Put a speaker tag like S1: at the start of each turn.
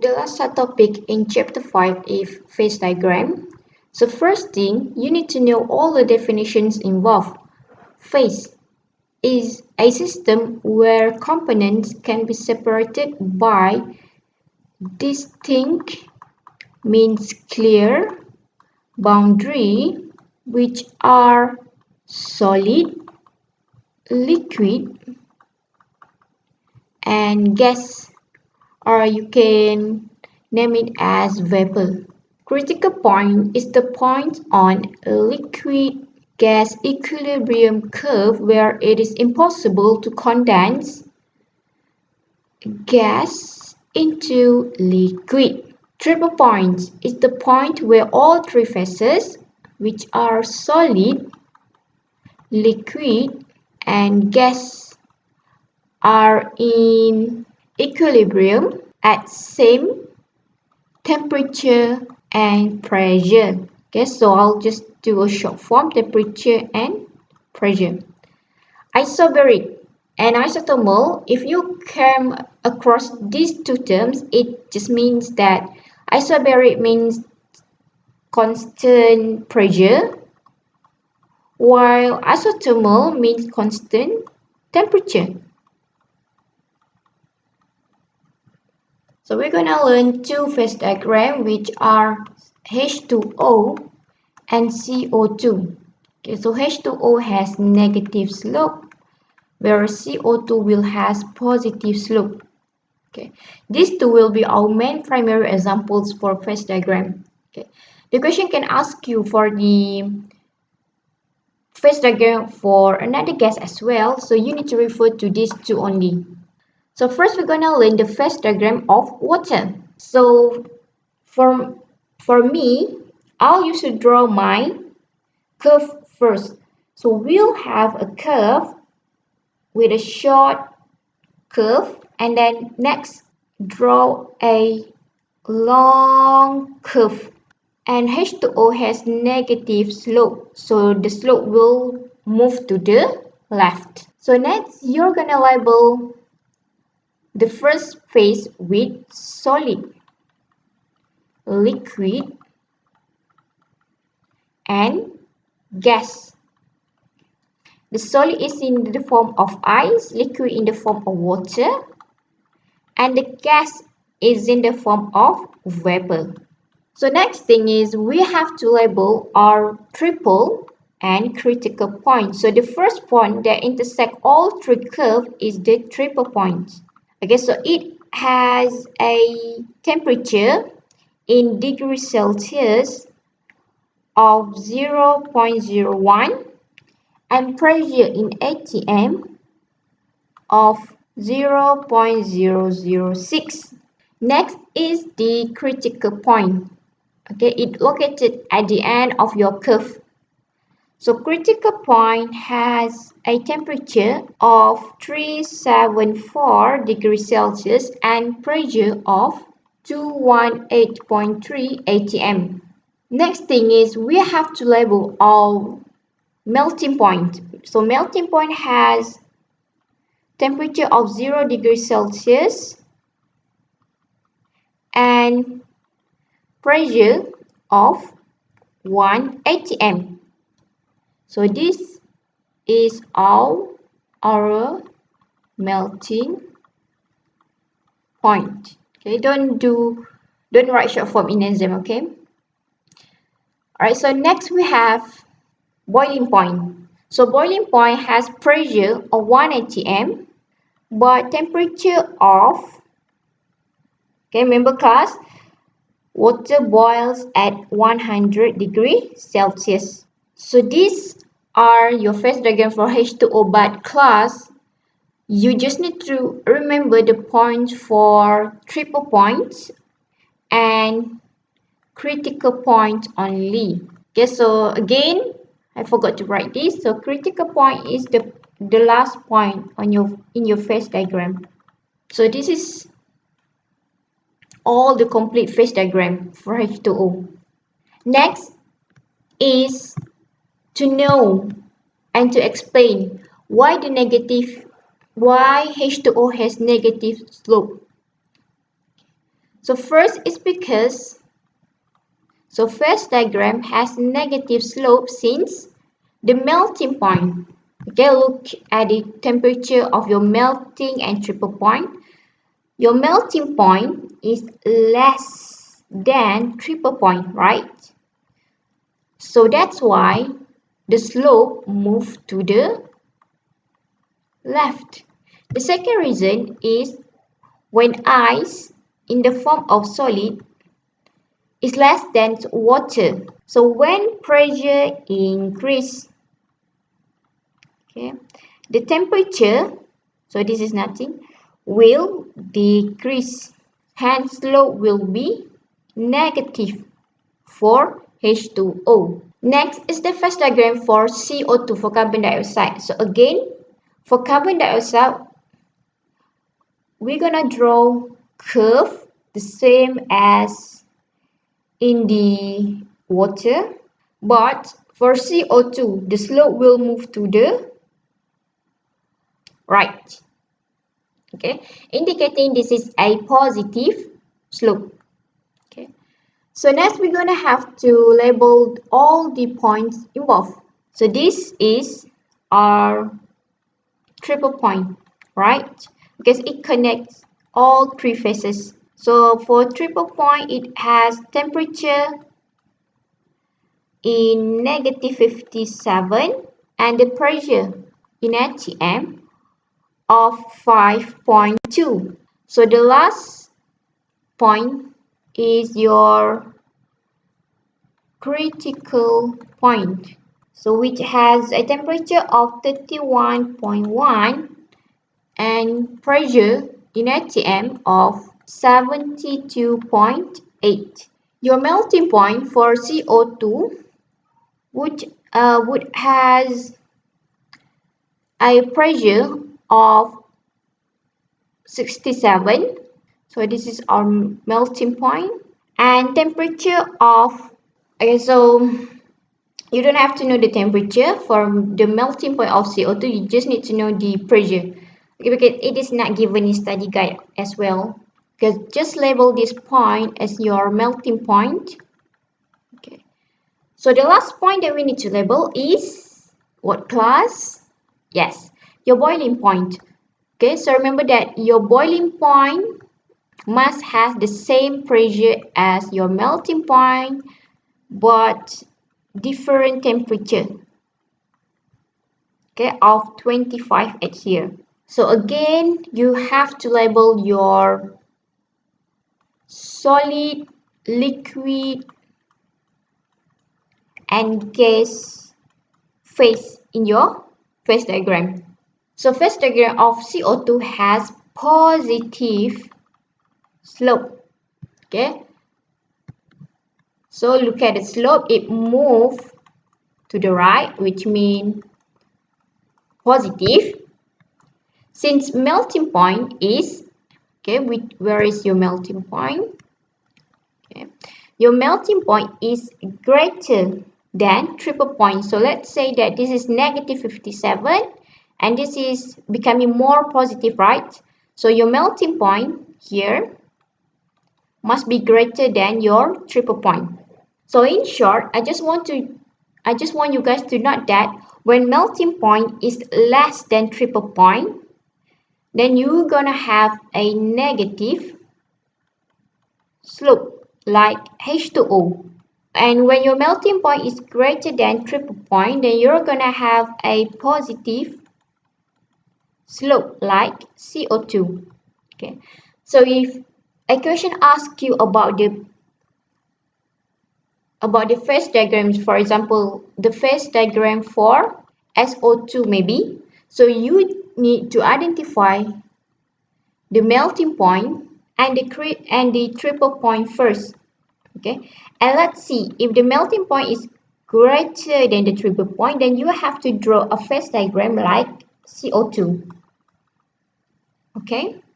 S1: The last subtopic in chapter 5 is phase diagram. So first thing, you need to know all the definitions involved. Phase is a system where components can be separated by distinct, means clear, boundary, which are solid, liquid, and gas, or you can name it as vapor. Critical point is the point on a liquid gas equilibrium curve where it is impossible to condense gas into liquid. Triple point is the point where all three phases, which are solid, liquid, and gas, are in equilibrium at same temperature and pressure. Okay, so I'll just do a short form: temperature and pressure. Isobaric and isothermal, if you come across these two terms, it just means that isobaric means constant pressure, while isothermal means constant temperature. So we're gonna learn two phase diagrams, which are H2O and CO2. Okay, so H2O has negative slope, whereas CO2 will has positive slope. Okay, these two will be our main primary examples for phase diagram. Okay, the question can ask you for the phase diagram for another gas as well, so you need to refer to these two only. So first we're gonna learn the phase diagram of water. So for me, I'll usually draw my curve first. So we'll have a curve with a short curve, and then next draw a long curve. And H2O has negative slope, so the slope will move to the left. So next you're gonna label the first phase with solid, liquid, and gas. The solid is in the form of ice, liquid in the form of water, and the gas is in the form of vapor. So next thing is we have to label our triple and critical point. So the first point that intersect all three curves is the triple point. Okay, so it has a temperature in degrees Celsius of 0.01 and pressure in atm of 0.006. Next is the critical point. Okay, it located at the end of your curve. So critical point has a temperature of 374 degrees Celsius and pressure of 218.3 atm. Next thing is we have to label our melting point. So melting point has temperature of 0 degrees Celsius and pressure of 1 atm. So this is our melting point. Okay, don't write short form in exam, okay? Alright, so next we have boiling point. So boiling point has pressure of 1 atm but temperature of, okay, remember class, water boils at 100 degrees Celsius. So these are your phase diagram for H2O, but class, you just need to remember the points for triple points and critical point only. Okay, so again, I forgot to write this. So critical point is the last point on in your phase diagram. So this is all the complete phase diagram for H2O. Next is to know and to explain why H2O has negative slope. So first is because phase diagram has negative slope since the melting point. Okay, look at the temperature of your melting and triple point. Your melting point is less than triple point, right? So that's why the slope moved to the left. The second reason is when ice in the form of solid is less than water. So when pressure increase, okay, the temperature, so this is nothing, will decrease. Hence slope will be negative for H2O. Next is the phase diagram for CO2, for carbon dioxide. So again, for carbon dioxide, we're gonna draw curve the same as in the water, but for CO2, the slope will move to the right. Okay, indicating this is a positive slope. Okay, so next we're gonna have to label all the points involved. So this is our triple point, right? Because it connects all three phases. So for triple point, it has temperature in negative 57 and the pressure in atm of 5.2. So the last point is your critical point, so which has a temperature of 31.1 and pressure in atm of 72.8. Your melting point for CO2 would has a pressure of 67. So this is our melting point, and temperature of, okay, so you don't have to know the temperature for the melting point of CO2, you just need to know the pressure. Okay, because it is not given in study guide as well. Because just label this point as your melting point. Okay. So the last point that we need to label is what class? Yes, your boiling point. Okay, so remember that your boiling point must have the same pressure as your melting point, but different temperature. Okay, of 25 at here. So again, you have to label your solid, liquid, and gas phase in your phase diagram. So phase diagram of CO2 has positive slope. Okay. So look at the slope, it moves to the right, which means positive. Since melting point is, okay, where is your melting point? Okay. Your melting point is greater than triple point. So let's say that this is negative 57 and this is becoming more positive, right? So your melting point here must be greater than your triple point. So in short, I just want you guys to note that when melting point is less than triple point, then you're gonna have a negative slope like H2O. And when your melting point is greater than triple point, then you're gonna have a positive slope like CO2. Okay. So if a question asks you about the phase diagrams, for example, the phase diagram for SO2 maybe, so you need to identify the melting point and the triple point first. Okay, and let's see if the melting point is greater than the triple point, then you have to draw a phase diagram like CO2. Okay,